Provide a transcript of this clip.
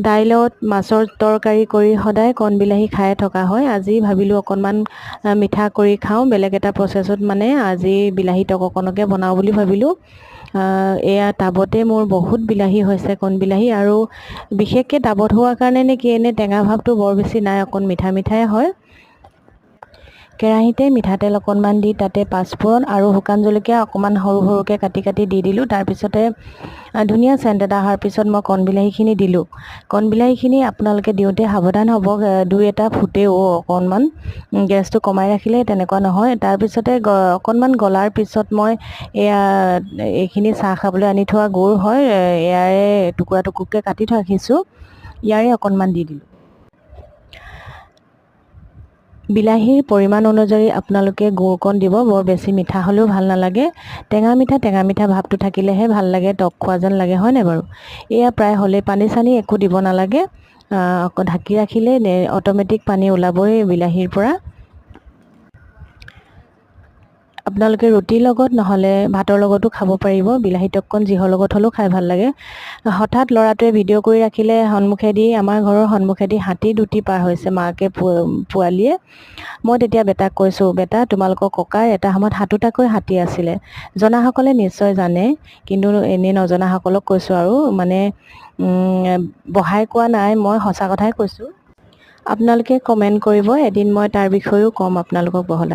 দাইলত মাছৰ তৰকাৰী কৰি সদায় কণ বিলাহী খাই থকা হয়। আজি ভাবিলোঁ অকণমান মিঠা কৰি খাওঁ, বেলেগ এটা প্ৰচেছত মানে আজি বিলাহী টক অকণকে বনাওঁ বুলি ভাবিলোঁ। এয়া টাবতে মোৰ বহুত বিলাহী হৈছে, কণ বিলাহী, আৰু বিশেষকৈ টাবত হোৱাৰ কাৰণে নে কি এনে টেঙা ভাৱটো বৰ বেছি নাই, অকণ মিঠা মিঠাই হয়। কেৰাহীতে মিঠাতেল অকণমান দি তাতে পাঁচফোৰণ আৰু শুকান জলকীয়া অকণমান সৰু সৰুকৈ কাটি কাটি দি দিলোঁ। তাৰপিছতে ধুনীয়া চেণ্ট এটা অহাৰ পিছত মই কণ বিলাহীখিনি দিলোঁ। কণ বিলাহীখিনি আপোনালোকে দিওঁতে সাৱধান হ'ব, দুই এটা ফুটেও অকণমান, গেছটো কমাই ৰাখিলে তেনেকুৱা নহয়। তাৰপিছতে অকণমান গলাৰ পিছত মই এইখিনি চাহ খাবলৈ আনি থোৱা গুৰ হয়, ইয়াৰে টুকুৰা টুকুৰকৈ কাটি থৈ ৰাখিছোঁ, ইয়াৰে অকণমান দি দিলোঁ। বিলাহীৰ পৰিমাণ অনুযায়ী আপোনালোকে গুৰকণ দিব, বৰ বেছি মিঠা হ'লেও ভাল নালাগে। টেঙা মিঠা ভাৱটো থাকিলেহে ভাল লাগে, টক খোৱা যেন লাগে, হয় নাই বাৰু? এয়া প্ৰায় হ'লে পানী চানী একো দিব নালাগে, ঢাকি ৰাখিলে অট'মেটিক পানী ওলাবই বিলাহীৰ পৰা। আপোনালোকে ৰুটিৰ লগত নহ'লে ভাতৰ লগতো খাব পাৰিব। বিলাহী টককণ যিহৰ লগত হ'লেও খাই ভাল লাগে। হঠাৎ ল'ৰাটোৱে ভিডিঅ' কৰি ৰাখিলে সন্মুখেদি, আমাৰ ঘৰৰ সন্মুখেদি হাতী দুটি পাৰ হৈছে, মাকে পোৱালীয়ে। মই তেতিয়া বেটাক কৈছোঁ, বেটা তোমালোকৰ ককাৰ এটা সময়ত 7টাকৈ হাতী আছিলে। জনাসকলে নিশ্চয় জানে, কিন্তু এনেই নজনাসকলক কৈছোঁ আৰু, মানে বহাই কোৱা নাই, মই সঁচা কথাই কৈছোঁ। আপোনালোকে কমেণ্ট কৰিব, এদিন মই তাৰ বিষয়েও ক'ম আপোনালোকক বহলাই।